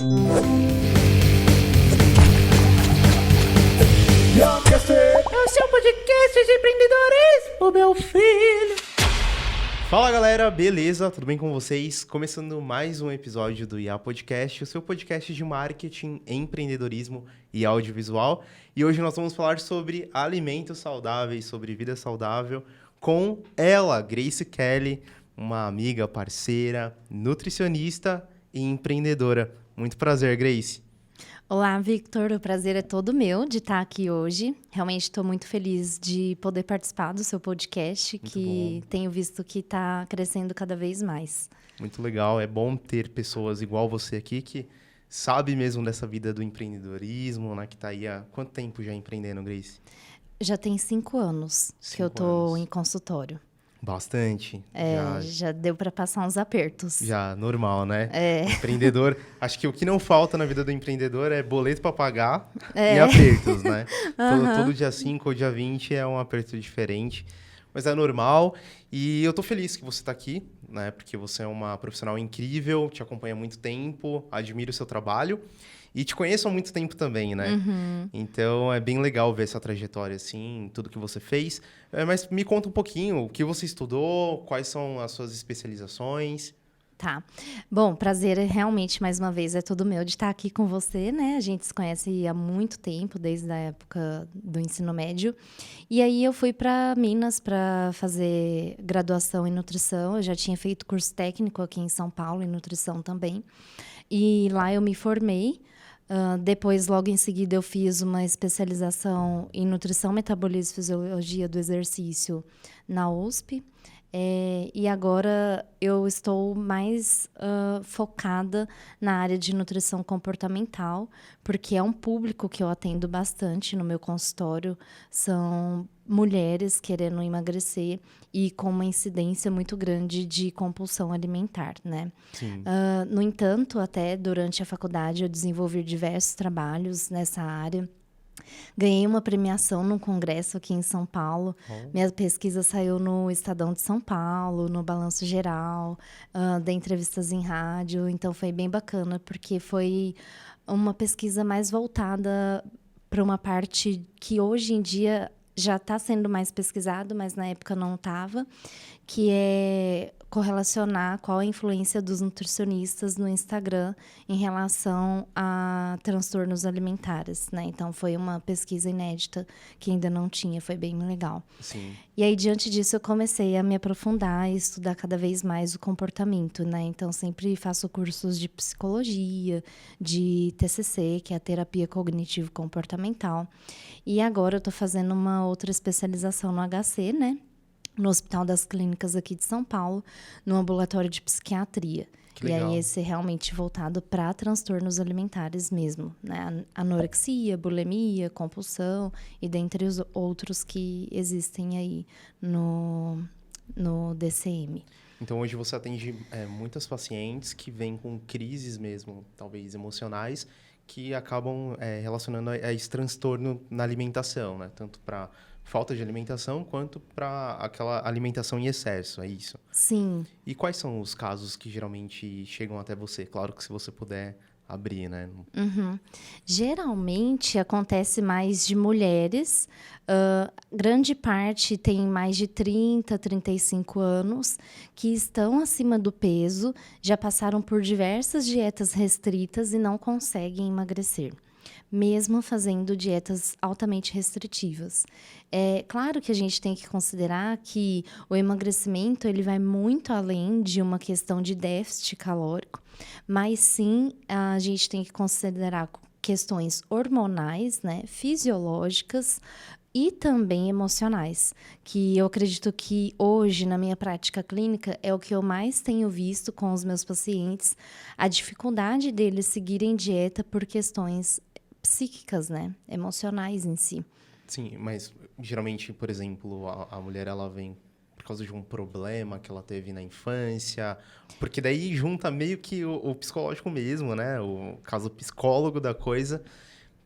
É o seu podcast de empreendedorismo, meu filho. Fala galera, beleza? Tudo bem com vocês? Começando mais um episódio do IA Podcast, o seu podcast de marketing, empreendedorismo e audiovisual. E hoje nós vamos falar sobre alimentos saudáveis, sobre vida saudável, com ela, Grace Kelly, uma amiga, parceira, nutricionista e empreendedora. Muito prazer, Grace. Olá, Victor. O prazer é todo meu de estar aqui hoje. Realmente estou muito feliz de poder participar do seu podcast, que tenho visto que está crescendo cada vez mais. Muito legal. É bom ter pessoas igual você aqui que sabe mesmo dessa vida do empreendedorismo, né? Que está aí há quanto tempo já empreendendo, Grace? Já tem 5 anos que eu estou em consultório. Bastante. Já deu para passar uns apertos. Já, normal, né? É. Empreendedor, acho que o que não falta na vida do empreendedor é boleto para pagar e apertos, né? Todo dia 5 ou dia 20 é um aperto diferente, mas é normal. E eu tô feliz que você tá aqui, né? Porque você é uma profissional incrível, te acompanha há muito tempo, admiro o seu trabalho. E te conheço há muito tempo também, né? Então, é bem legal ver essa trajetória, assim, tudo que você fez. Mas me conta um pouquinho, o que você estudou, quais são as suas especializações. Tá. Bom, prazer realmente, mais uma vez, é todo meu de estar aqui com você, né? A gente se conhece há muito tempo, desde a época do ensino médio. E aí eu fui para Minas para fazer graduação em nutrição. Eu já tinha feito curso técnico aqui em São Paulo, em nutrição também. E lá eu me formei. Depois, logo em seguida, eu fiz uma especialização em nutrição, metabolismo e fisiologia do exercício na USP. E agora eu estou mais focada na área de nutrição comportamental, porque é um público que eu atendo bastante no meu consultório. São mulheres querendo emagrecer e com uma incidência muito grande de compulsão alimentar, né? Sim. No entanto, até durante a faculdade eu desenvolvi diversos trabalhos nessa área. Ganhei uma premiação num congresso aqui em São Paulo. Minha pesquisa saiu no Estadão de São Paulo, no Balanço Geral, dei entrevistas em rádio. Então, foi bem bacana, porque foi uma pesquisa mais voltada para uma parte que hoje em dia já está sendo mais pesquisado, mas na época não estava, que é correlacionar qual a influência dos nutricionistas no Instagram em relação a transtornos alimentares, né? Então, foi uma pesquisa inédita que ainda não tinha, foi bem legal. Sim. E aí, diante disso, eu comecei a me aprofundar e estudar cada vez mais o comportamento, né? Então, sempre faço cursos de psicologia, de TCC, que é a terapia cognitivo-comportamental. E agora eu estou fazendo uma outra especialização no HC, né? No Hospital das Clínicas aqui de São Paulo, no ambulatório de psiquiatria. Que legal. E aí, esse é realmente voltado para transtornos alimentares mesmo, né? Anorexia, bulimia, compulsão e dentre os outros que existem aí no DCM. Então, hoje você atende muitas pacientes que vêm com crises mesmo, talvez emocionais, que acabam relacionando a esse transtorno na alimentação, né? Tanto para falta de alimentação, quanto para aquela alimentação em excesso, é isso? Sim. E quais são os casos que geralmente chegam até você? Claro que se você puder abrir, né? Geralmente acontece mais de mulheres, grande parte tem mais de 30, 35 anos, que estão acima do peso, já passaram por diversas dietas restritas e não conseguem emagrecer, mesmo fazendo dietas altamente restritivas. É claro que a gente tem que considerar que o emagrecimento ele vai muito além de uma questão de déficit calórico, mas sim a gente tem que considerar questões hormonais, né, fisiológicas e também emocionais, que eu acredito que hoje, na minha prática clínica, é o que eu mais tenho visto com os meus pacientes, a dificuldade deles seguirem dieta por questões psíquicas, né? Emocionais em si. Sim, mas geralmente, por exemplo, a mulher ela vem por causa de um problema que ela teve na infância, porque daí junta meio que o psicológico mesmo, né? O caso psicólogo da coisa,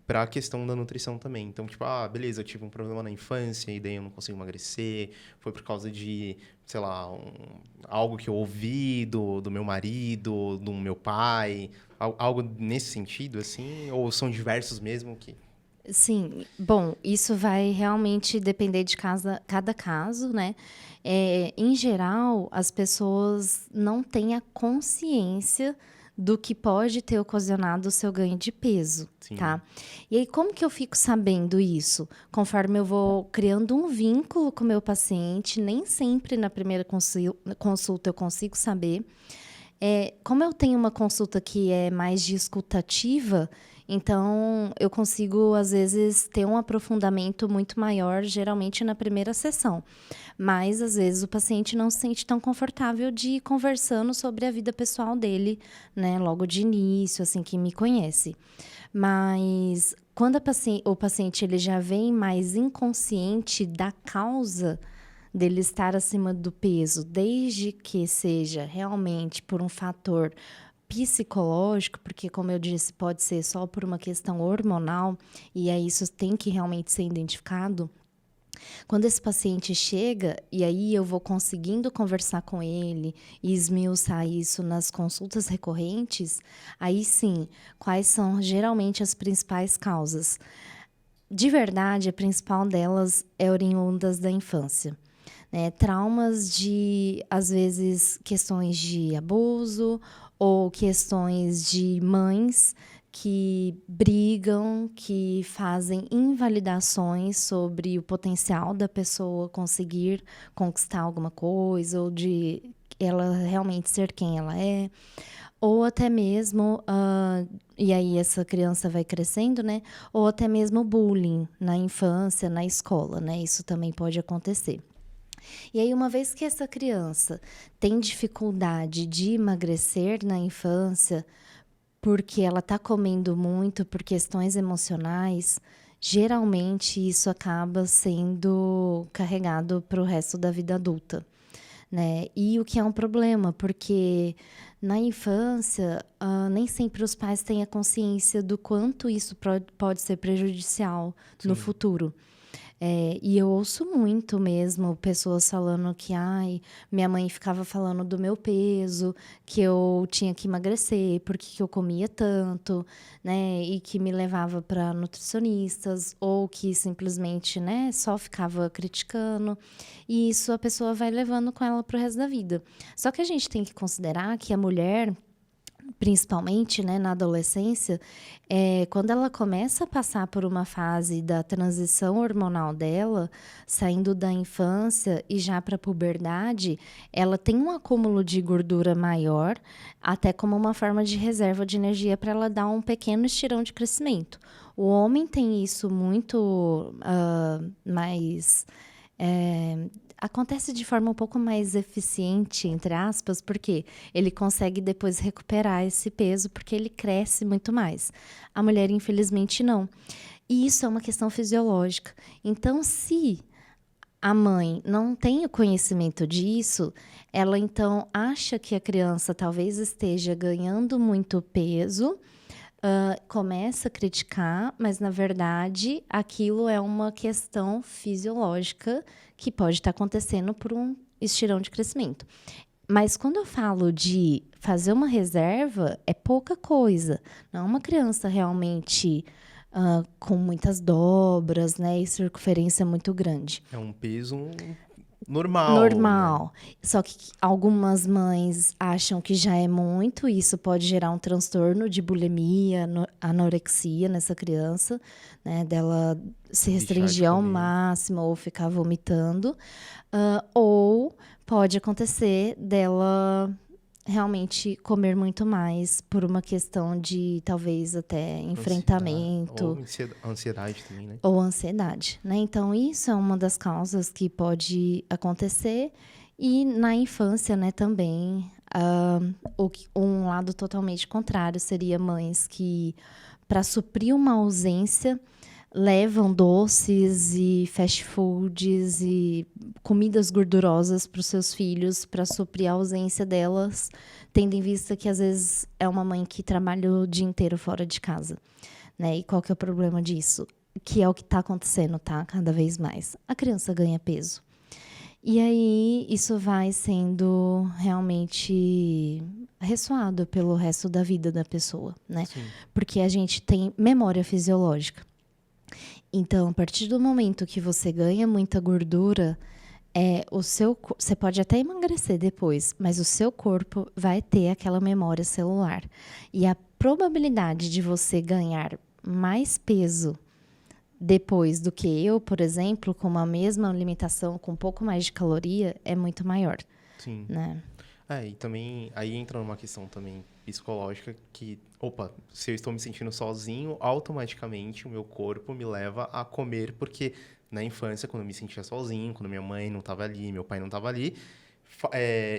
para a questão da nutrição também. Então, tipo, beleza, eu tive um problema na infância e daí eu não consigo emagrecer, foi por causa de, sei lá, algo que eu ouvi do meu marido, do meu pai, algo nesse sentido, assim? Ou são diversos mesmo que... Sim, bom, isso vai realmente depender de cada caso, né? Em geral, as pessoas não têm a consciência do que pode ter ocasionado o seu ganho de peso, Sim. tá? E aí, como que eu fico sabendo isso? Conforme eu vou criando um vínculo com o meu paciente, nem sempre na primeira consulta eu consigo saber. Como eu tenho uma consulta que é mais de escutativa, então eu consigo, às vezes, ter um aprofundamento muito maior, geralmente na primeira sessão. Mas, às vezes, o paciente não se sente tão confortável de ir conversando sobre a vida pessoal dele, né, logo de início, assim, que me conhece. Mas, quando o paciente ele já vem mais inconsciente da causa dele estar acima do peso, desde que seja realmente por um fator psicológico, porque, como eu disse, pode ser só por uma questão hormonal, e aí isso tem que realmente ser identificado. Quando esse paciente chega, e aí eu vou conseguindo conversar com ele e esmiuçar isso nas consultas recorrentes, aí sim, quais são geralmente as principais causas? De verdade, a principal delas é oriundas da infância. Traumas de, às vezes, questões de abuso ou questões de mães que brigam, que fazem invalidações sobre o potencial da pessoa conseguir conquistar alguma coisa ou de ela realmente ser quem ela é. Ou até mesmo, e aí essa criança vai crescendo, né? Ou até mesmo bullying na infância, na escola, né? Isso também pode acontecer. E aí, uma vez que essa criança tem dificuldade de emagrecer na infância, porque ela está comendo muito por questões emocionais, geralmente isso acaba sendo carregado para o resto da vida adulta, né? E o que é um problema, porque na infância, nem sempre os pais têm a consciência do quanto isso pode ser prejudicial no futuro. E eu ouço muito mesmo pessoas falando que minha mãe ficava falando do meu peso, que eu tinha que emagrecer, porque que eu comia tanto, né? E que me levava para nutricionistas, ou que simplesmente, né, só ficava criticando. E isso a pessoa vai levando com ela para o resto da vida. Só que a gente tem que considerar que a mulher, principalmente, né, na adolescência, quando ela começa a passar por uma fase da transição hormonal dela, saindo da infância e já para a puberdade, ela tem um acúmulo de gordura maior, até como uma forma de reserva de energia para ela dar um pequeno estirão de crescimento. O homem tem isso muito mais... acontece de forma um pouco mais eficiente, entre aspas, porque ele consegue depois recuperar esse peso, porque ele cresce muito mais. A mulher, infelizmente, não. E isso é uma questão fisiológica. Então, se a mãe não tem o conhecimento disso, ela então acha que a criança talvez esteja ganhando muito peso, começa a criticar, mas, na verdade, aquilo é uma questão fisiológica que pode estar acontecendo por um estirão de crescimento. Mas quando eu falo de fazer uma reserva, é pouca coisa. Não é uma criança realmente com muitas dobras, né, e circunferência muito grande. É um peso normal. Normal. Né? Só que algumas mães acham que já é muito, e isso pode gerar um transtorno de bulimia, anorexia nessa criança, né? Dela se restringir ao máximo ou ficar vomitando. Ou pode acontecer dela realmente comer muito mais por uma questão de, talvez, até enfrentamento. Ou ansiedade também, né? Ou ansiedade, né? Então, isso é uma das causas que pode acontecer. E na infância, né, também, um lado totalmente contrário seria mães que, para suprir uma ausência, levam doces e fast foods e comidas gordurosas para os seus filhos para suprir a ausência delas, tendo em vista que às vezes é uma mãe que trabalha o dia inteiro fora de casa, né? E qual que é o problema disso? Que é o que está acontecendo, tá? Cada vez mais. A criança ganha peso. E aí, isso vai sendo realmente ressoado pelo resto da vida da pessoa, né? Sim. Porque a gente tem memória fisiológica. Então, a partir do momento que você ganha muita gordura, você pode até emagrecer depois, mas o seu corpo vai ter aquela memória celular. E a probabilidade de você ganhar mais peso depois do que eu, por exemplo, com uma mesma alimentação, com um pouco mais de caloria, é muito maior. Sim. Né? E também, aí entra numa questão também psicológica que, se eu estou me sentindo sozinho, automaticamente o meu corpo me leva a comer, porque na infância, quando eu me sentia sozinho, quando minha mãe não estava ali, meu pai não estava ali,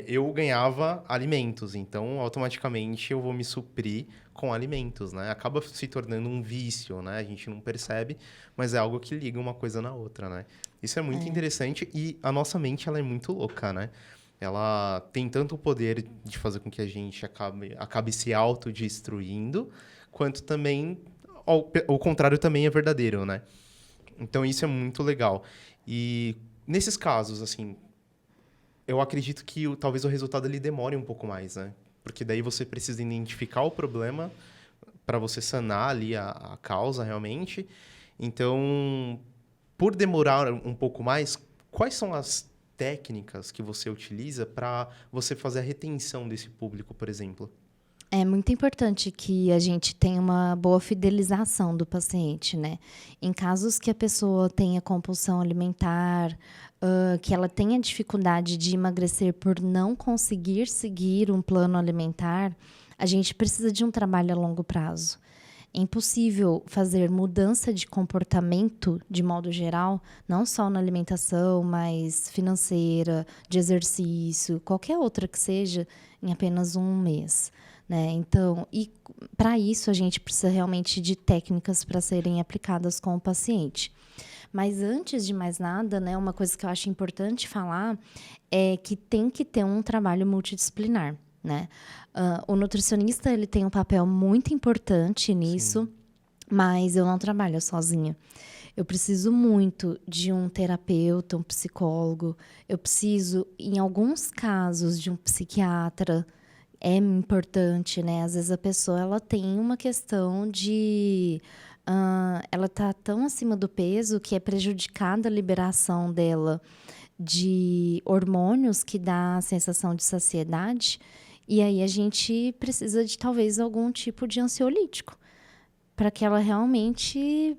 eu ganhava alimentos, então automaticamente eu vou me suprir com alimentos, né? Acaba se tornando um vício, né? A gente não percebe, mas é algo que liga uma coisa na outra, né? Isso é muito interessante e a nossa mente, ela é muito louca, né? Ela tem tanto o poder de fazer com que a gente acabe se autodestruindo, quanto também o contrário também é verdadeiro, né? Então isso é muito legal. E nesses casos, assim, eu acredito que talvez o resultado ele demore um pouco mais, né? Porque daí você precisa identificar o problema para você sanar ali a causa realmente. Então, por demorar um pouco mais, quais são as técnicas que você utiliza para você fazer a retenção desse público, por exemplo? É muito importante que a gente tenha uma boa fidelização do paciente, né? Em casos que a pessoa tenha compulsão alimentar, que ela tenha dificuldade de emagrecer por não conseguir seguir um plano alimentar, a gente precisa de um trabalho a longo prazo. É impossível fazer mudança de comportamento, de modo geral, não só na alimentação, mas financeira, de exercício, qualquer outra que seja, em apenas um mês. Né? Então, e para isso a gente precisa realmente de técnicas para serem aplicadas com o paciente. Mas antes de mais nada, né, uma coisa que eu acho importante falar é que tem que ter um trabalho multidisciplinar. Né? O nutricionista ele tem um papel muito importante nisso, sim, mas eu não trabalho sozinha. Eu preciso muito de um terapeuta, um psicólogo. Eu preciso, em alguns casos, de um psiquiatra. É importante, né? Às vezes a pessoa ela tem uma questão de... ela está tão acima do peso que é prejudicada a liberação dela de hormônios que dá a sensação de saciedade. E aí a gente precisa de talvez algum tipo de ansiolítico para que ela realmente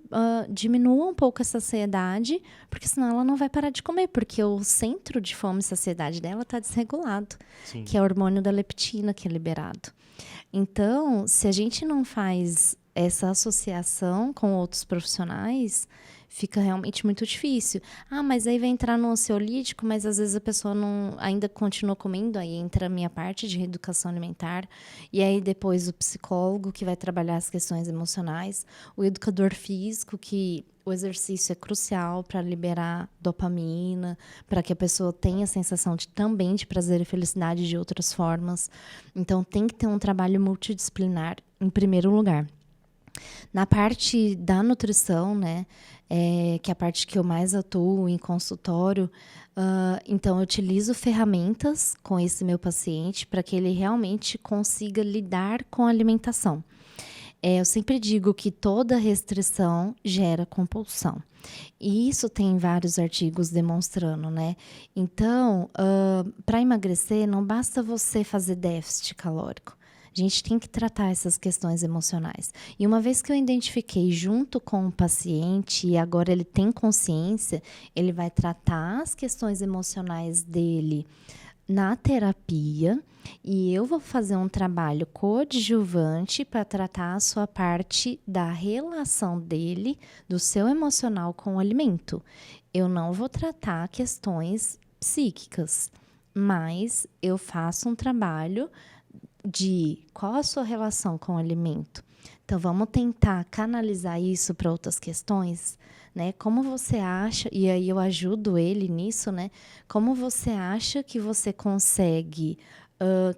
diminua um pouco essa saciedade, porque senão ela não vai parar de comer, porque o centro de fome e saciedade dela está desregulado, sim, que é o hormônio da leptina que é liberado. Então, se a gente não faz essa associação com outros profissionais, fica realmente muito difícil. Mas aí vai entrar no ansiolítico, mas às vezes a pessoa não, ainda continua comendo, aí entra a minha parte de reeducação alimentar, e aí depois o psicólogo, que vai trabalhar as questões emocionais, o educador físico, que o exercício é crucial para liberar dopamina, para que a pessoa tenha a sensação também de prazer e felicidade de outras formas. Então, tem que ter um trabalho multidisciplinar, em primeiro lugar. Na parte da nutrição, né, que é a parte que eu mais atuo em consultório, então eu utilizo ferramentas com esse meu paciente para que ele realmente consiga lidar com a alimentação. Eu sempre digo que toda restrição gera compulsão. E isso tem vários artigos demonstrando, né? Então, para emagrecer, não basta você fazer déficit calórico. A gente tem que tratar essas questões emocionais. E uma vez que eu identifiquei junto com o paciente e agora ele tem consciência, ele vai tratar as questões emocionais dele na terapia e eu vou fazer um trabalho coadjuvante para tratar a sua parte da relação dele, do seu emocional com o alimento. Eu não vou tratar questões psíquicas, mas eu faço um trabalho de qual a sua relação com o alimento. Então, vamos tentar canalizar isso para outras questões, né? Como você acha, e aí eu ajudo ele nisso, né? Como você acha que você consegue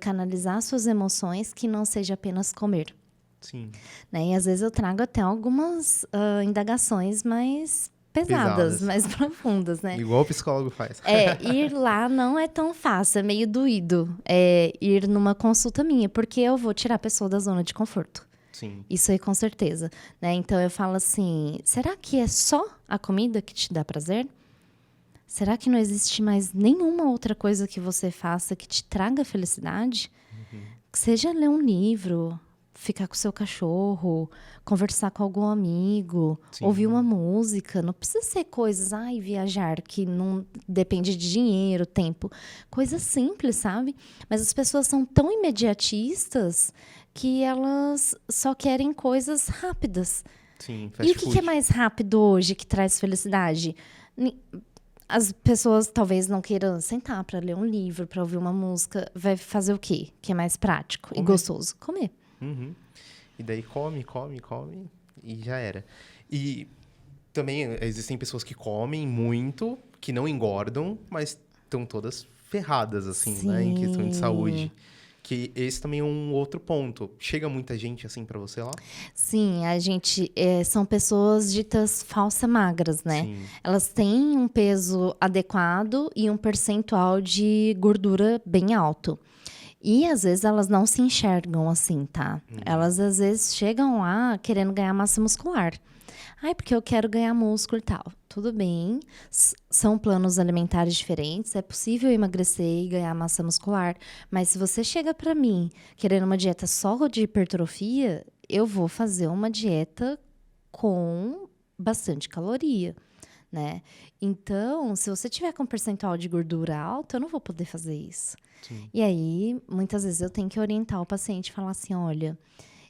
canalizar suas emoções que não seja apenas comer? Sim. Né? E às vezes eu trago até algumas indagações mais pesadas, mais profundas, né? Igual o psicólogo faz. Ir lá não é tão fácil, é meio doído. Ir numa consulta minha, porque eu vou tirar a pessoa da zona de conforto. Sim. Isso aí, com certeza. Né? Então, eu falo assim, será que é só a comida que te dá prazer? Será que não existe mais nenhuma outra coisa que você faça que te traga felicidade? Que seja ler um livro, ficar com o seu cachorro, conversar com algum amigo, ouvir uma música. Não precisa ser coisas, viajar, que não depende de dinheiro, tempo. Coisas simples, sabe? Mas as pessoas são tão imediatistas que elas só querem coisas rápidas. Sim, e o que é mais rápido hoje que traz felicidade? As pessoas talvez não queiram sentar para ler um livro, para ouvir uma música. Vai fazer o quê? Que é mais prático e gostoso? Comer. Uhum. E daí come e já era. E também existem pessoas que comem muito, que não engordam, mas estão todas ferradas, assim, né? Em questão de saúde. Que esse também é um outro ponto. Chega muita gente assim para você lá? Sim, a gente são pessoas ditas falsa magras, né? Sim. Elas têm um peso adequado e um percentual de gordura bem alto. E às vezes elas não se enxergam assim, tá? Elas às vezes chegam lá querendo ganhar massa muscular. Porque eu quero ganhar músculo e tal. Tudo bem, são planos alimentares diferentes, é possível emagrecer e ganhar massa muscular, mas se você chega para mim querendo uma dieta só de hipertrofia, eu vou fazer uma dieta com bastante caloria, né? Então, se você tiver com percentual de gordura alto, eu não vou poder fazer isso. Sim. E aí, muitas vezes eu tenho que orientar o paciente e falar assim, olha,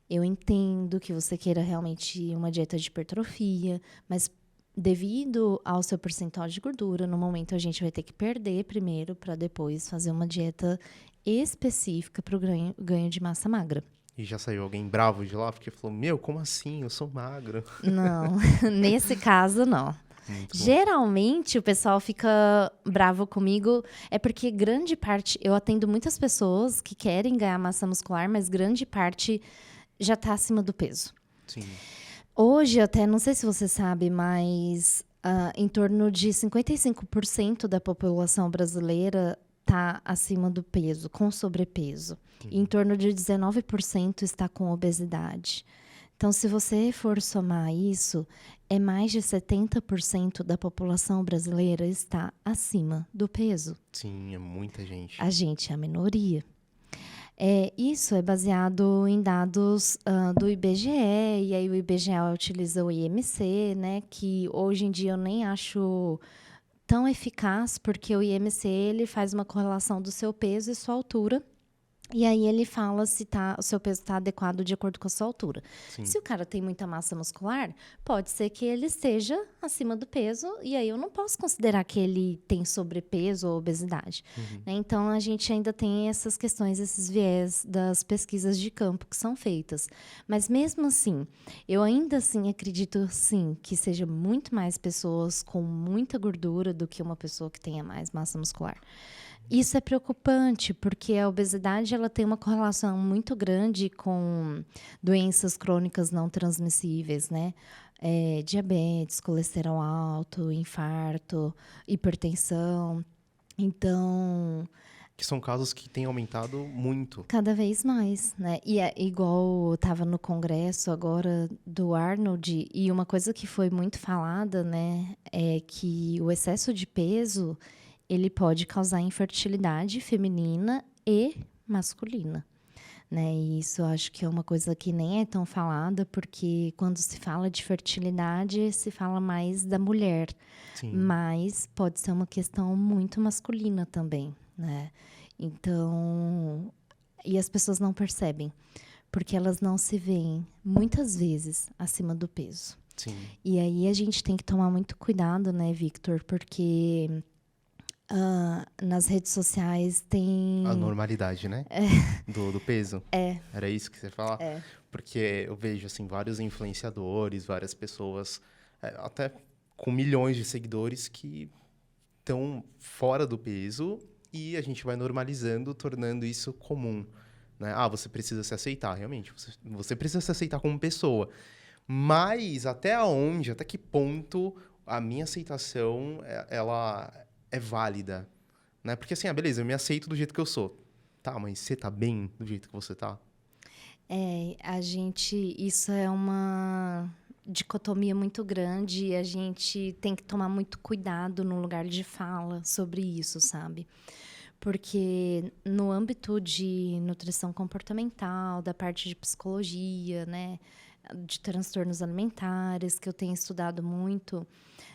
eu entendo que você queira realmente uma dieta de hipertrofia, mas devido ao seu percentual de gordura, no momento a gente vai ter que perder primeiro para depois fazer uma dieta específica para o ganho de massa magra. E já saiu alguém bravo de lá porque falou, como assim? Eu sou magro. Não, nesse caso não. Geralmente o pessoal fica bravo comigo, é porque grande parte, eu atendo muitas pessoas que querem ganhar massa muscular, mas grande parte já está acima do peso. Sim. Hoje, até, não sei se você sabe, mas em torno de 55% da população brasileira está acima do peso, com sobrepeso. E em torno de 19% está com obesidade. Então, se você for somar isso, é mais de 70% da população brasileira está acima do peso. Sim, é muita gente. A gente é a minoria. Isso é baseado em dados do IBGE, e aí o IBGE utiliza o IMC, né, que hoje em dia eu nem acho tão eficaz, porque o IMC ele faz uma correlação do seu peso e sua altura, e aí ele fala se o seu peso está adequado de acordo com a sua altura. Sim. Se o cara tem muita massa muscular, pode ser que ele esteja acima do peso, e aí eu não posso considerar que ele tem sobrepeso ou obesidade. Né? Então, a gente ainda tem essas questões, esses viés das pesquisas de campo que são feitas. Mas mesmo assim, eu ainda assim acredito, sim, que seja muito mais pessoas com muita gordura do que uma pessoa que tenha mais massa muscular. Isso é preocupante, porque a obesidade ela tem uma correlação muito grande com doenças crônicas não transmissíveis, né? Diabetes, colesterol alto, infarto, hipertensão. Então, que são casos que têm aumentado muito. Cada vez mais, né? E é igual eu estava no congresso agora do Arnold, e uma coisa que foi muito falada, né, é que o excesso de peso ele pode causar infertilidade feminina e masculina. Né? E isso eu acho que é uma coisa que nem é tão falada, porque quando se fala de fertilidade, se fala mais da mulher. Sim. Mas pode ser uma questão muito masculina também, né? Então, e as pessoas não percebem, porque elas não se veem, muitas vezes, acima do peso. Sim. E aí a gente tem que tomar muito cuidado, né, Victor? Porque nas redes sociais tem... A normalidade, né? Do peso. Era isso que você fala? Porque eu vejo, assim, vários influenciadores, várias pessoas, até com milhões de seguidores que estão fora do peso e a gente vai normalizando, tornando isso comum, né? Ah, você precisa se aceitar, realmente. Você precisa se aceitar como pessoa. Mas até que ponto a minha aceitação, ela é válida, né? Porque assim, beleza, eu me aceito do jeito que eu sou. Tá, mas você tá bem do jeito que você tá? Isso é uma dicotomia muito grande e a gente tem que tomar muito cuidado no lugar de fala sobre isso, sabe? Porque no âmbito de nutrição comportamental, da parte de psicologia, né, de transtornos alimentares, que eu tenho estudado muito,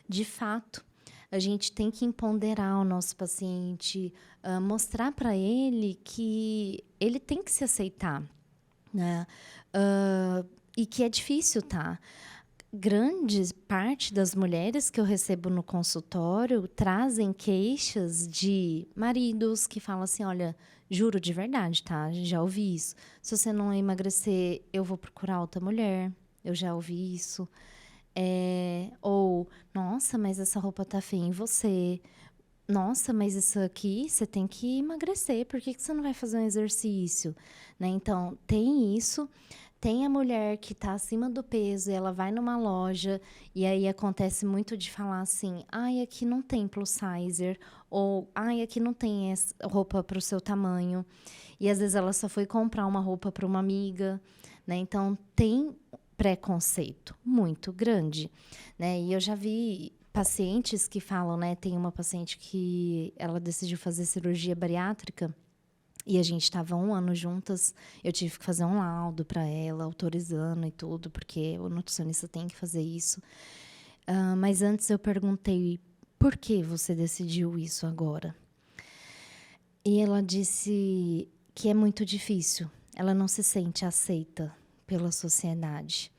de fato, a gente tem que empoderar o nosso paciente, mostrar para ele que ele tem que se aceitar, né? E que é difícil, tá? Grande parte das mulheres que eu recebo no consultório trazem queixas de maridos que falam assim, olha, juro de verdade, tá? Já ouvi isso. Se você não emagrecer, eu vou procurar outra mulher. Eu já ouvi isso. Ou, nossa, mas essa roupa tá feia em você. Nossa, mas isso aqui você tem que emagrecer. Por que você não vai fazer um exercício? Né? Então, tem isso. Tem a mulher que está acima do peso e ela vai numa loja e aí acontece muito de falar assim, ai, aqui não tem plus sizer, ou ai, aqui não tem roupa para o seu tamanho. E às vezes ela só foi comprar uma roupa para uma amiga, né? Então, tem preconceito muito grande, né? E eu já vi pacientes que falam, né? Tem uma paciente que ela decidiu fazer cirurgia bariátrica e a gente estava 1 ano juntas. Eu tive que fazer um laudo para ela, autorizando e tudo, porque o nutricionista tem que fazer isso. Mas antes eu perguntei, por que você decidiu isso agora? E ela disse que é muito difícil. Ela não se sente aceita pela sociedade.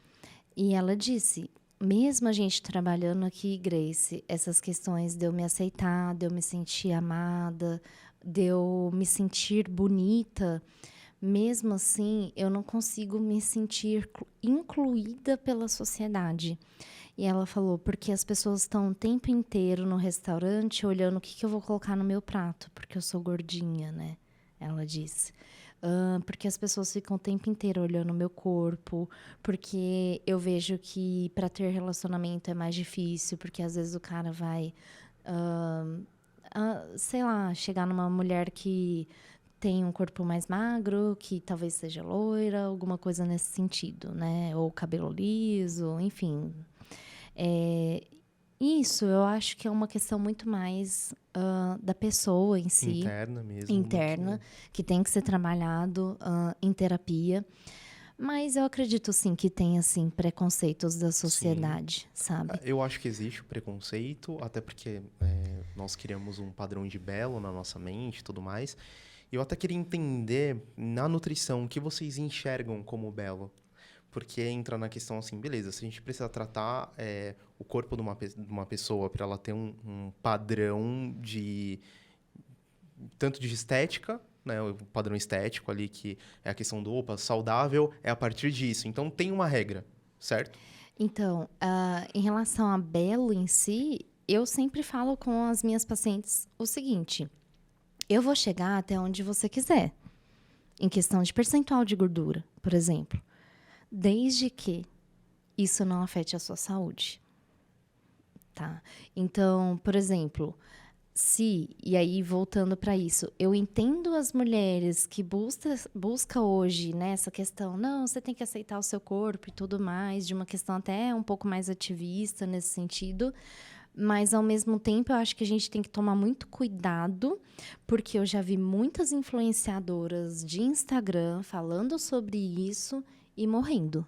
E ela disse, mesmo a gente trabalhando aqui, Grace, essas questões de eu me aceitar, de eu me sentir amada, de eu me sentir bonita, mesmo assim, eu não consigo me sentir incluída pela sociedade. E ela falou, porque as pessoas estão o tempo inteiro no restaurante olhando o que eu vou colocar no meu prato, porque eu sou gordinha, né? Ela disse. Porque as pessoas ficam o tempo inteiro olhando o meu corpo, porque eu vejo que para ter relacionamento é mais difícil, porque às vezes o cara vai, sei lá, chegar numa mulher que tem um corpo mais magro, que talvez seja loira, alguma coisa nesse sentido, né? Ou cabelo liso, enfim. Isso, eu acho que é uma questão muito mais da pessoa em si. Interna mesmo. Interna, que tem que ser trabalhado em terapia. Mas eu acredito, sim, que tem, assim, preconceitos da sociedade, sabe? Eu acho que existe o preconceito, até porque nós criamos um padrão de belo na nossa mente e tudo mais. Eu até queria entender, na nutrição, o que vocês enxergam como belo. Porque entra na questão assim, beleza, se a gente precisa tratar o corpo de uma pessoa para ela ter um padrão tanto de estética, né, o padrão estético ali, que é a questão do saudável, é a partir disso. Então, tem uma regra, certo? Então, em relação a belo em si, eu sempre falo com as minhas pacientes o seguinte, eu vou chegar até onde você quiser, em questão de percentual de gordura, por exemplo. Desde que isso não afete a sua saúde, tá? Então, por exemplo, e aí voltando para isso, eu entendo as mulheres que busca hoje, né, essa questão, não, você tem que aceitar o seu corpo e tudo mais, de uma questão até um pouco mais ativista nesse sentido, mas ao mesmo tempo eu acho que a gente tem que tomar muito cuidado, porque eu já vi muitas influenciadoras de Instagram falando sobre isso e morrendo,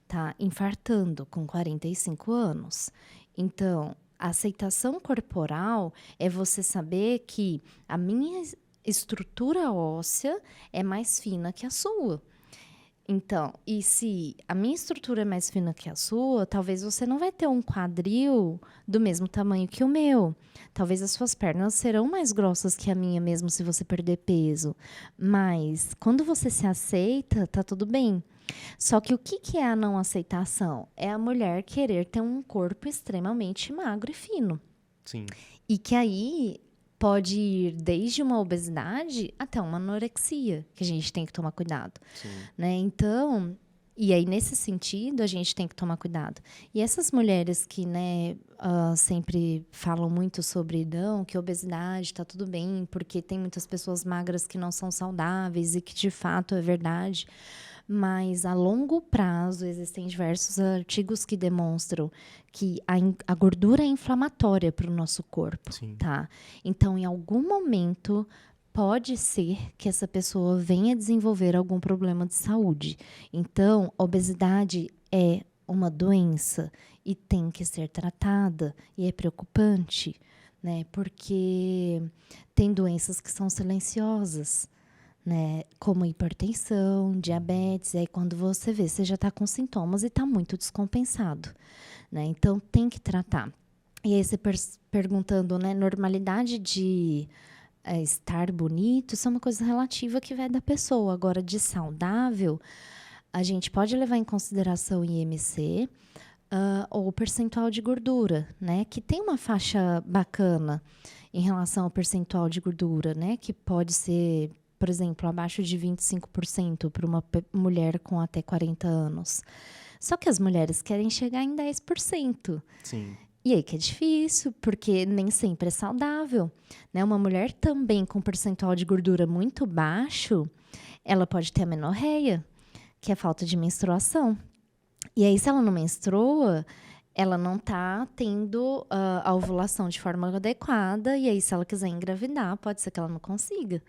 tá? Infartando com 45 anos. Então, a aceitação corporal é você saber que a minha estrutura óssea é mais fina que a sua. Então, e se a minha estrutura é mais fina que a sua, talvez você não vai ter um quadril do mesmo tamanho que o meu. Talvez as suas pernas serão mais grossas que a minha, mesmo se você perder peso. Mas, quando você se aceita, tá tudo bem. Só que o que é a não aceitação? É a mulher querer ter um corpo extremamente magro e fino. Sim. E que aí pode ir desde uma obesidade até uma anorexia, que a gente tem que tomar cuidado, né? Então, e aí nesse sentido a gente tem que tomar cuidado. E essas mulheres que, né, sempre falam muito sobre não, que obesidade está tudo bem, porque tem muitas pessoas magras que não são saudáveis e que de fato é verdade. Mas a longo prazo existem diversos artigos que demonstram que a gordura é inflamatória para o nosso corpo, tá? Então, em algum momento, pode ser que essa pessoa venha desenvolver algum problema de saúde. Então, obesidade é uma doença e tem que ser tratada, e é preocupante, né? Porque tem doenças que são silenciosas, né, como hipertensão, diabetes. Aí quando você vê, você já está com sintomas e está muito descompensado, né? Então tem que tratar. E aí você perguntando, né, normalidade de estar bonito, isso é uma coisa relativa que vai da pessoa. Agora, de saudável, a gente pode levar em consideração o IMC ou o percentual de gordura, né, que tem uma faixa bacana em relação ao percentual de gordura, né, que pode ser, por exemplo, abaixo de 25% para uma mulher com até 40 anos. Só que as mulheres querem chegar em 10%. Sim. E aí que é difícil, porque nem sempre é saudável, né? Uma mulher também com percentual de gordura muito baixo, ela pode ter amenorreia, que é falta de menstruação. E aí, se ela não menstrua, ela não está tendo a ovulação de forma adequada. E aí, se ela quiser engravidar, pode ser que ela não consiga.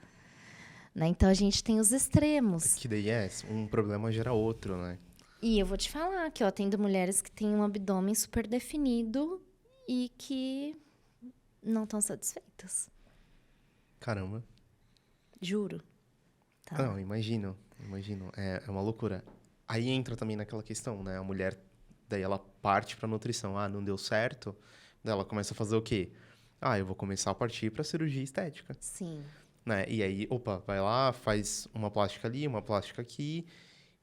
Né? Então, a gente tem os extremos. Que daí um problema gera outro, né? E eu vou te falar que eu atendo mulheres que têm um abdômen super definido e que não estão satisfeitas. Caramba. Juro. Tá. Não, imagino. É uma loucura. Aí entra também naquela questão, né? A mulher, daí ela parte pra nutrição. Ah, não deu certo. Daí ela começa a fazer o quê? Ah, eu vou começar a partir pra cirurgia estética. Sim. Né? E aí, vai lá, faz uma plástica ali, uma plástica aqui.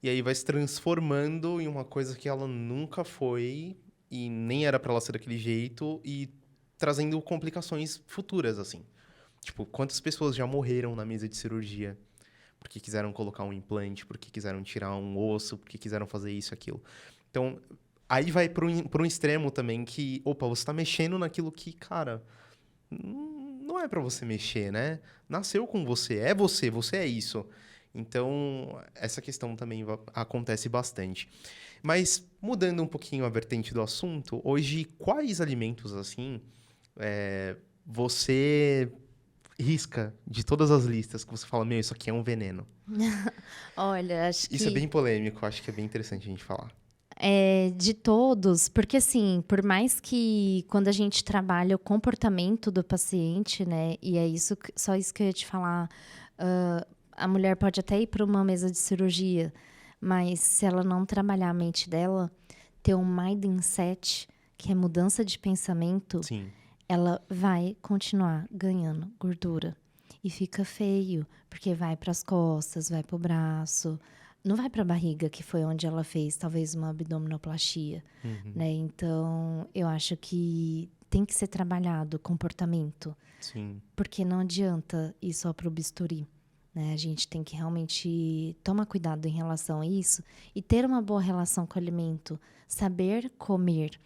E aí vai se transformando em uma coisa que ela nunca foi e nem era pra ela ser daquele jeito e trazendo complicações futuras, assim. Tipo, quantas pessoas já morreram na mesa de cirurgia porque quiseram colocar um implante, porque quiseram tirar um osso, porque quiseram fazer isso, aquilo. Então, aí vai para um extremo também que, você tá mexendo naquilo que, cara, não é para você mexer, né? Nasceu com você, você é isso. Então, essa questão também acontece bastante. Mas, mudando um pouquinho a vertente do assunto, hoje, quais alimentos, assim, você risca de todas as listas que você fala, meu, isso aqui é um veneno? Olha, acho que... Isso é bem polêmico, acho que é bem interessante a gente falar. De todos, porque assim, por mais que quando a gente trabalha o comportamento do paciente, né, e é isso, só isso que eu ia te falar, a mulher pode até ir para uma mesa de cirurgia, mas se ela não trabalhar a mente dela, ter um mindset, que é mudança de pensamento, Sim. ela vai continuar ganhando gordura. E fica feio, porque vai para as costas, vai para o braço, não vai para a barriga, que foi onde ela fez talvez uma abdominoplastia. Né? Então, eu acho que tem que ser trabalhado o comportamento. Sim. Porque não adianta ir só para o bisturi. Né? A gente tem que realmente tomar cuidado em relação a isso e ter uma boa relação com o alimento, saber comer.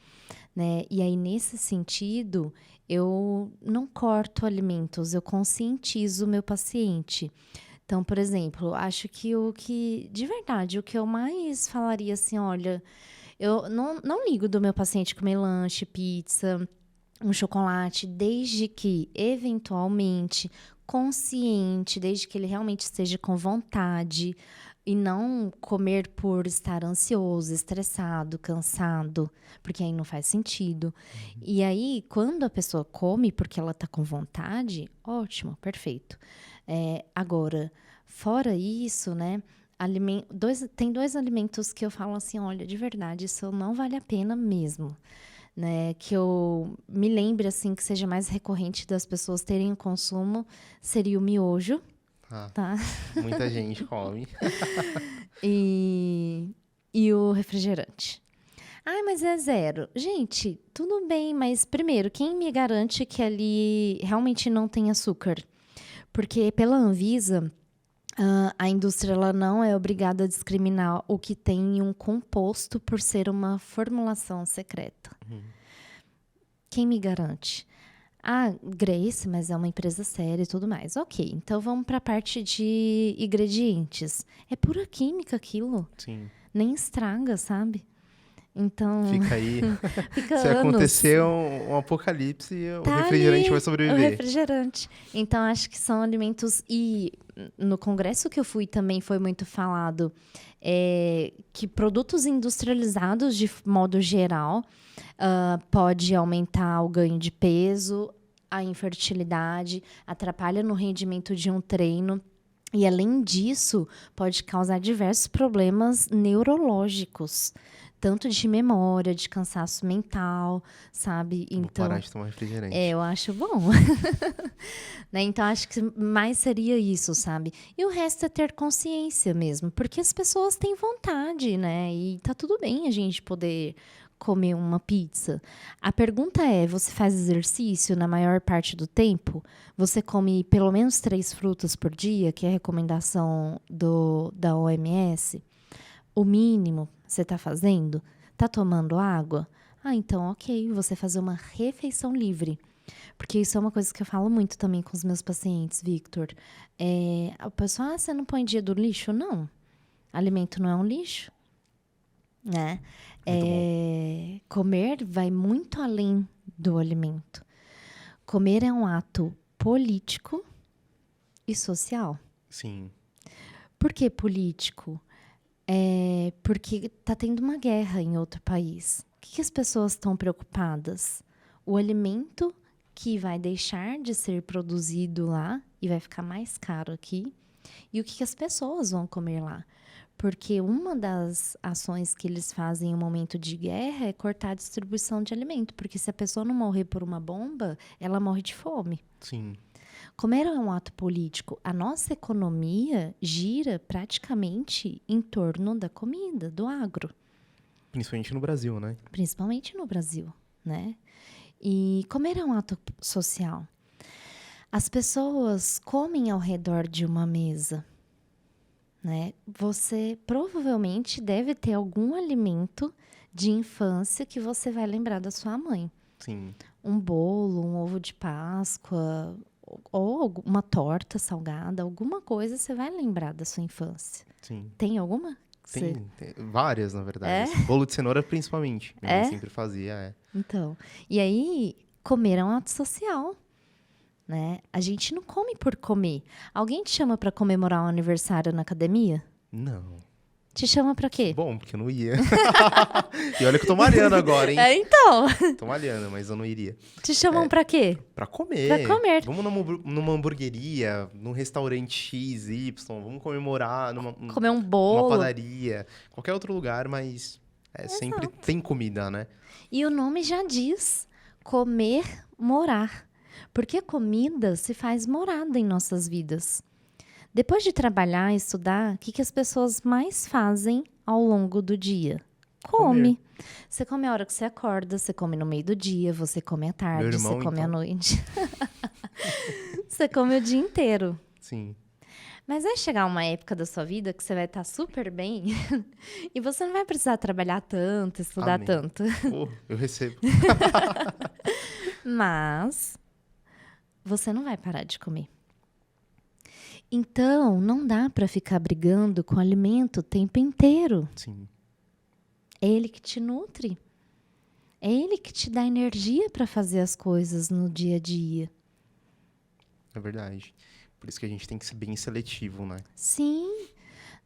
Né? E aí, nesse sentido, eu não corto alimentos, eu conscientizo o meu paciente. Então, por exemplo, acho que de verdade, o que eu mais falaria assim, olha, eu não ligo do meu paciente comer lanche, pizza, um chocolate, desde que, eventualmente, consciente, desde que ele realmente esteja com vontade e não comer por estar ansioso, estressado, cansado, porque aí não faz sentido. E aí, quando a pessoa come porque ela está com vontade, ótimo, perfeito. Agora, fora isso, né, tem 2 alimentos que eu falo assim, olha, de verdade, isso não vale a pena mesmo. Né, que eu me lembre assim que seja mais recorrente das pessoas terem o consumo, seria o miojo. Tá? Muita gente come. E o refrigerante. Ai, mas é zero. Gente, tudo bem, mas primeiro, quem me garante que ali realmente não tem açúcar? Porque pela Anvisa, a indústria ela não é obrigada a discriminar o que tem em um composto por ser uma formulação secreta. Quem me garante? Ah, Grace, mas é uma empresa séria e tudo mais. Ok, então vamos para a parte de ingredientes. É pura química aquilo. Sim. Nem estraga, sabe? Então, Fica aí. fica Se anos. acontecer um apocalipse, o Tá refrigerante ali, vai o sobreviver. refrigerante. Então, acho que são alimentos... E no congresso que eu fui também foi muito falado que produtos industrializados, de modo geral, pode aumentar o ganho de peso, a infertilidade, atrapalha no rendimento de um treino. E, além disso, pode causar diversos problemas neurológicos. Tanto de memória, de cansaço mental, sabe? Vou parar de tomar refrigerante. Eu acho bom. Né? Então, acho que mais seria isso, sabe? E o resto é ter consciência mesmo. Porque as pessoas têm vontade, né? E tá tudo bem a gente poder comer uma pizza. A pergunta é, você faz exercício na maior parte do tempo? Você come pelo menos 3 frutas por dia, que é a recomendação da OMS? O mínimo você está fazendo? Está tomando água? Ah, então, ok, você fazer uma refeição livre. Porque isso é uma coisa que eu falo muito também com os meus pacientes, Victor. A pessoa, você não põe dia do lixo? Não. Alimento não é um lixo, né? Comer vai muito além do alimento. Comer é um ato político e social. Sim. Por que político? Porque está tendo uma guerra em outro país. O que as pessoas estão preocupadas? O alimento que vai deixar de ser produzido lá e vai ficar mais caro aqui. E o que as pessoas vão comer lá? Porque uma das ações que eles fazem em um momento de guerra é cortar a distribuição de alimento. Porque se a pessoa não morrer por uma bomba, ela morre de fome. Sim. Comer é um ato político. A nossa economia gira praticamente em torno da comida, do agro. Principalmente no Brasil, né? Principalmente no Brasil, né? E comer é um ato social. As pessoas comem ao redor de uma mesa, né? Você provavelmente deve ter algum alimento de infância que você vai lembrar da sua mãe. Sim. Um bolo, um ovo de Páscoa, ou uma torta salgada, alguma coisa você vai lembrar da sua infância. Sim. Tem alguma? Tem várias, na verdade. Bolo de cenoura, principalmente. Minha mãe sempre fazia, Então, e aí, comer é um ato social, né? A gente não come por comer. Alguém te chama para comemorar um aniversário na academia? Não. Te chama pra quê? Bom, porque eu não ia. E olha que eu tô malhando agora, hein? Então. Tô malhando, mas eu não iria. Te chamam pra quê? Pra comer. Pra comer. Vamos numa hamburgueria, num restaurante X, Y. Vamos comemorar Comer um bolo. numa padaria. Qualquer outro lugar, mas sempre tem comida, né? E o nome já diz. Comer, morar. Porque a comida se faz morada em nossas vidas. Depois de trabalhar e estudar, o que as pessoas mais fazem ao longo do dia? Come. Você come a hora que você acorda, você come no meio do dia, você come à tarde, você come à noite. Você come o dia inteiro. Sim. Mas vai chegar uma época da sua vida que você vai estar super bem e você não vai precisar trabalhar tanto, estudar tanto. Eu recebo. Mas você não vai parar de comer. Então, não dá para ficar brigando com o alimento o tempo inteiro. Sim. É ele que te nutre. É ele que te dá energia para fazer as coisas no dia a dia. É verdade. Por isso que a gente tem que ser bem seletivo, né? Sim,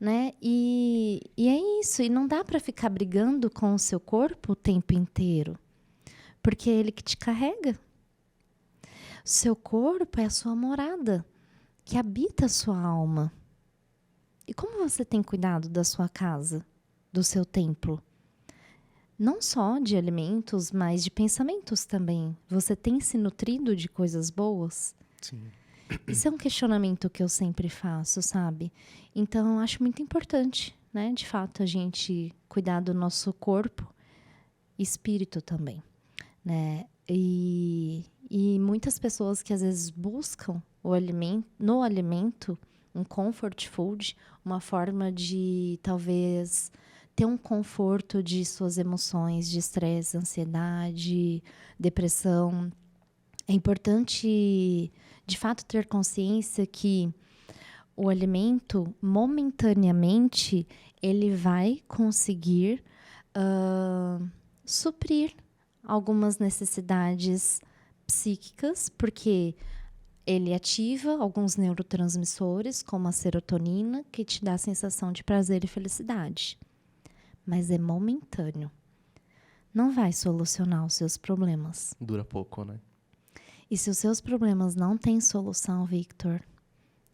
né? E é isso. E não dá para ficar brigando com o seu corpo o tempo inteiro. Porque é ele que te carrega. O seu corpo é a sua morada, que habita a sua alma. E como você tem cuidado da sua casa, do seu templo? Não só de alimentos, mas de pensamentos também. Você tem se nutrido de coisas boas? Sim. Isso é um questionamento que eu sempre faço, sabe? Então, eu acho muito importante, né? De fato, a gente cuidar do nosso corpo espírito também, né? E muitas pessoas que às vezes buscam no alimento um comfort food, uma forma de talvez ter um conforto de suas emoções, de estresse, ansiedade, depressão. É importante, de fato, ter consciência que o alimento, momentaneamente, ele vai conseguir suprir algumas necessidades psíquicas, porque ele ativa alguns neurotransmissores, como a serotonina, que te dá a sensação de prazer e felicidade. Mas é momentâneo. Não vai solucionar os seus problemas. Dura pouco, né? E se os seus problemas não têm solução, Victor,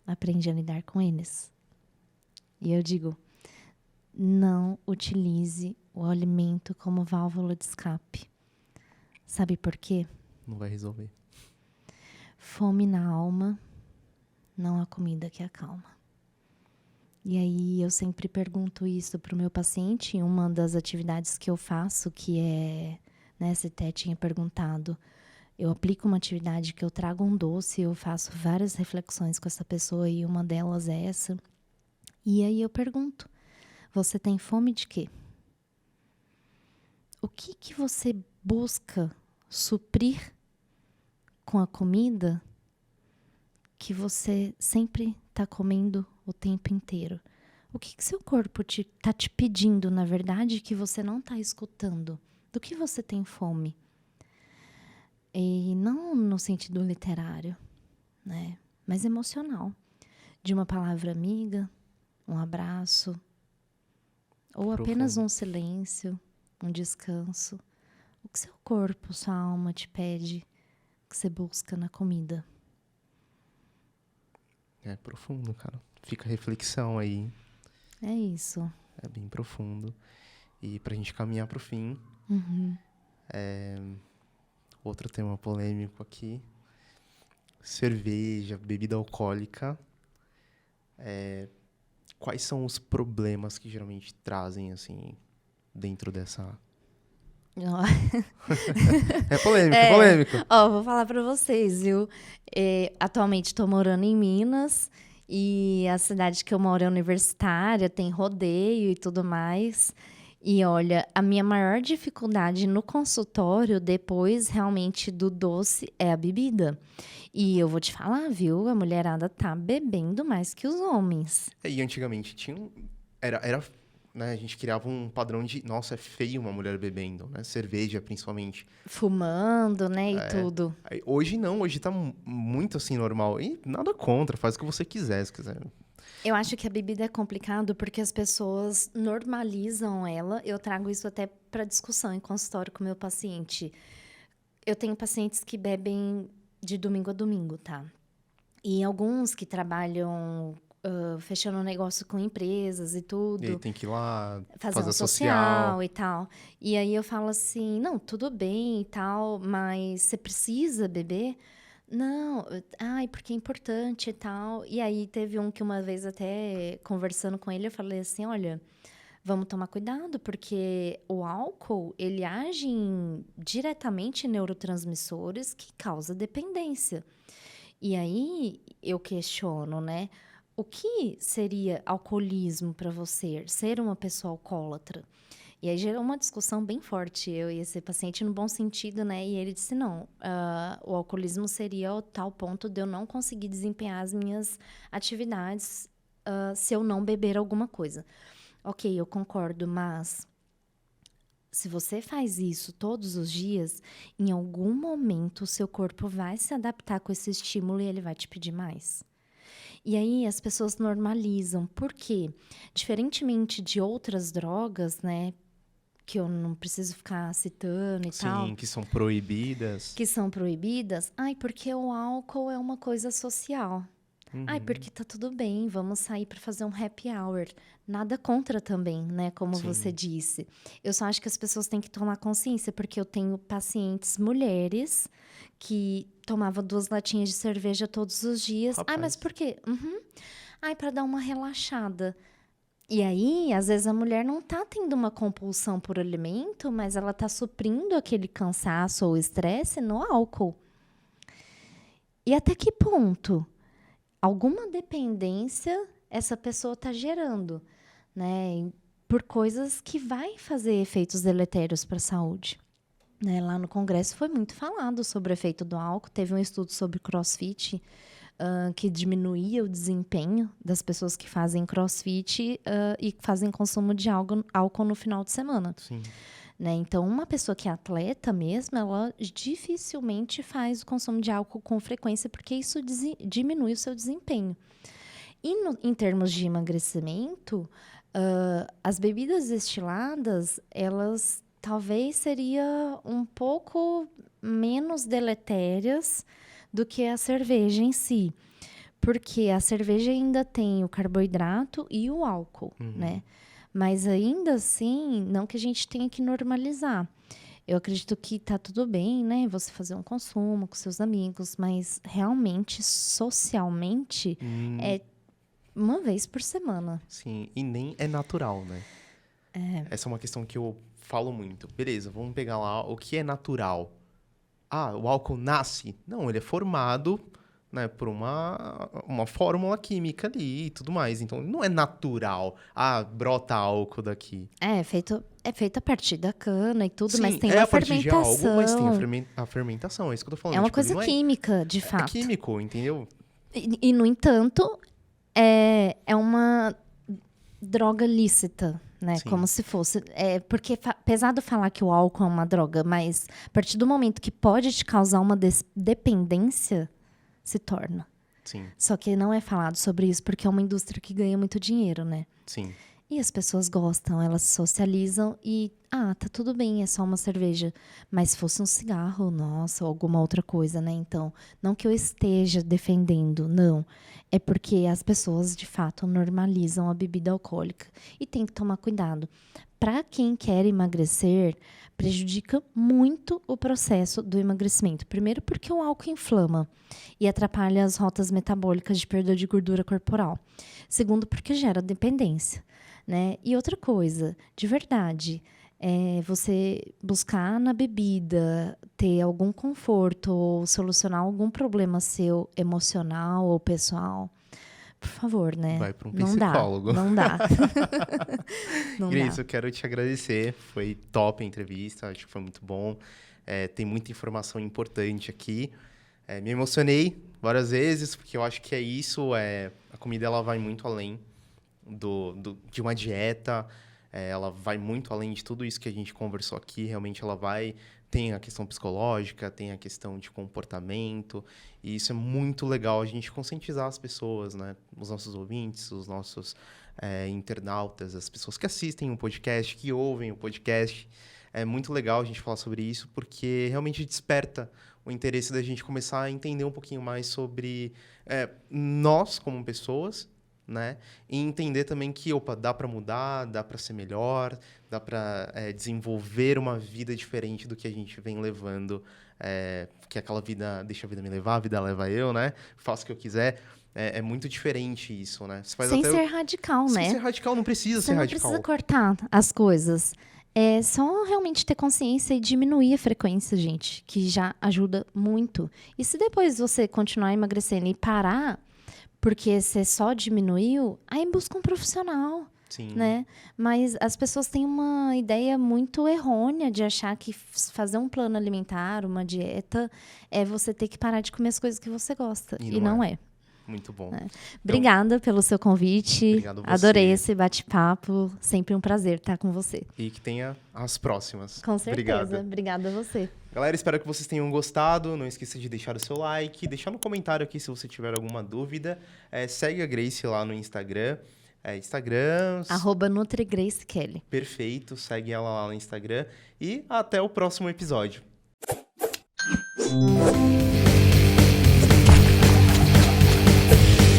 aprende a lidar com eles. E eu digo, não utilize o alimento como válvula de escape. Sabe por quê? Não vai resolver. Fome na alma, não há comida que acalma. E aí eu sempre pergunto isso para o meu paciente, em uma das atividades que eu faço, que é, né, você até tinha perguntado, eu aplico uma atividade que eu trago um doce, eu faço várias reflexões com essa pessoa e uma delas é essa. E aí eu pergunto, você tem fome de quê? O que você busca suprir com a comida que você sempre está comendo o tempo inteiro? O que seu corpo está te pedindo, na verdade, que você não está escutando? Do que você tem fome? E não no sentido literário, né? Mas emocional. De uma palavra amiga, um abraço, ou Profundo. apenas um silêncio, um descanso. O que seu corpo, sua alma te pede que você busca na comida? É profundo, cara. Fica a reflexão aí. É isso. É bem profundo. E pra gente caminhar pro fim, outro tema polêmico aqui. Cerveja, bebida alcoólica. Quais são os problemas que geralmente trazem, assim, dentro dessa... É polêmico, é polêmico. Ó, vou falar pra vocês, viu? Atualmente tô morando em Minas e a cidade que eu moro é universitária, tem rodeio e tudo mais. E olha, a minha maior dificuldade no consultório, depois realmente do doce, é a bebida. E eu vou te falar, viu? A mulherada tá bebendo mais que os homens. E antigamente tinha né, a gente criava um padrão de, nossa, é feio uma mulher bebendo, né? Cerveja, principalmente. Fumando, né? E tudo. Hoje não, hoje tá muito assim normal. E nada contra, faz o que você quiser, se quiser. Eu acho que a bebida é complicado porque as pessoas normalizam ela. Eu trago isso até para discussão em consultório com o meu paciente. Eu tenho pacientes que bebem de domingo a domingo, tá? E alguns que trabalham fechando um negócio com empresas e tudo. E aí tem que ir lá fazer um social e tal. E aí eu falo assim, não, tudo bem e tal, mas você precisa beber? Não, porque é importante e tal. E aí teve um que uma vez até conversando com ele, eu falei assim, olha, vamos tomar cuidado, porque o álcool, ele age diretamente em neurotransmissores que causam dependência. E aí eu questiono, né? O que seria alcoolismo para você? Ser uma pessoa alcoólatra? E aí gerou uma discussão bem forte, eu e esse paciente, no bom sentido, né? E ele disse, não, o alcoolismo seria o tal ponto de eu não conseguir desempenhar as minhas atividades se eu não beber alguma coisa. Ok, eu concordo, mas se você faz isso todos os dias, em algum momento o seu corpo vai se adaptar com esse estímulo e ele vai te pedir mais. E aí as pessoas normalizam. Por quê? Diferentemente de outras drogas, né? Que eu não preciso ficar citando e tal. Sim, que são proibidas. Que são proibidas. Porque o álcool é uma coisa social. Porque tá tudo bem, vamos sair para fazer um happy hour. Nada contra também, né? Como Sim. você disse. Eu só acho que as pessoas têm que tomar consciência, porque eu tenho pacientes mulheres que tomavam 2 latinhas de cerveja todos os dias. Rapaz. Mas por quê? Para dar uma relaxada. E aí, às vezes, a mulher não tá tendo uma compulsão por alimento, mas ela tá suprindo aquele cansaço ou estresse no álcool. E até que ponto alguma dependência essa pessoa tá gerando, né? Por coisas que vai fazer efeitos deletérios para a saúde. Né? Lá no congresso foi muito falado sobre o efeito do álcool. Teve um estudo sobre crossfit, que diminuía o desempenho das pessoas que fazem crossfit e fazem consumo de álcool no final de semana. Sim. Né? Então, uma pessoa que é atleta mesmo, ela dificilmente faz o consumo de álcool com frequência, porque isso diminui o seu desempenho. E em termos de emagrecimento, as bebidas destiladas, elas talvez seriam um pouco menos deletérias do que a cerveja em si. Porque a cerveja ainda tem o carboidrato e o álcool, né? Mas ainda assim, não que a gente tenha que normalizar. Eu acredito que tá tudo bem, né? Você fazer um consumo com seus amigos, mas realmente, socialmente, é uma vez por semana. Sim, e nem é natural, né? Essa é uma questão que eu falo muito. Beleza, vamos pegar lá o que é natural. O álcool nasce? Não, ele é formado, né, por uma fórmula química ali e tudo mais. Então, não é natural. Brota álcool daqui. É feito a partir da cana e tudo, Sim, mas tem a uma partir de fermentação. algo, mas tem a fermentação, é isso que eu tô falando. É uma Tipo, coisa não química, de fato. É químico, entendeu? E, no entanto, é uma droga lícita, né? Sim. Como se fosse. Porque pesado falar que o álcool é uma droga, mas a partir do momento que pode te causar uma dependência, se torna. Sim. Só que não é falado sobre isso porque é uma indústria que ganha muito dinheiro, né? Sim. E as pessoas gostam, elas se socializam e, tá tudo bem, é só uma cerveja. Mas se fosse um cigarro, nossa, ou alguma outra coisa, né? Então, não que eu esteja defendendo, não. É porque as pessoas, de fato, normalizam a bebida alcoólica. E tem que tomar cuidado. Para quem quer emagrecer, prejudica muito o processo do emagrecimento. Primeiro porque o álcool inflama e atrapalha as rotas metabólicas de perda de gordura corporal. Segundo, porque gera dependência. Né? E outra coisa, de verdade, você buscar na bebida ter algum conforto ou solucionar algum problema seu emocional ou pessoal, por favor, né? Vai para um psicólogo. Não dá. Grace, eu quero te agradecer. Foi top a entrevista, acho que foi muito bom. Tem muita informação importante aqui. Me emocionei várias vezes, porque eu acho que é isso. A comida ela vai muito além de uma dieta, ela vai muito além de tudo isso que a gente conversou aqui, realmente tem a questão psicológica, tem a questão de comportamento, e isso é muito legal a gente conscientizar as pessoas, né? Os nossos ouvintes, os nossos internautas, as pessoas que assistem o podcast, que ouvem o podcast. É muito legal a gente falar sobre isso, porque realmente desperta o interesse da gente começar a entender um pouquinho mais sobre nós como pessoas, né? E entender também que, dá para mudar, dá para ser melhor, dá para desenvolver uma vida diferente do que a gente vem levando, que aquela vida, deixa a vida me levar, a vida leva eu, né? Faço o que eu quiser. É muito diferente isso, né? Você faz Sem ser radical, né? Sem ser radical, não precisa ser radical. Você não precisa cortar as coisas. É só realmente ter consciência e diminuir a frequência, gente, que já ajuda muito. E se depois você continuar emagrecendo e parar, porque você só diminuiu, aí busca um profissional. Sim. Né? Mas as pessoas têm uma ideia muito errônea de achar que fazer um plano alimentar, uma dieta, é você ter que parar de comer as coisas que você gosta. E não é. Muito bom. Obrigada pelo seu convite. Obrigado a você. Adorei esse bate-papo. Sempre um prazer estar com você. E que tenha as próximas. Com certeza. Obrigada a você. Galera, espero que vocês tenham gostado. Não esqueça de deixar o seu like, deixar no comentário aqui se você tiver alguma dúvida. Segue a Grace lá no Instagram. Instagram... @NutriGraceKelly. Perfeito. Segue ela lá no Instagram. E até o próximo episódio.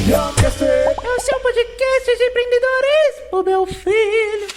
É o seu podcast de empreendedorismo, meu filho.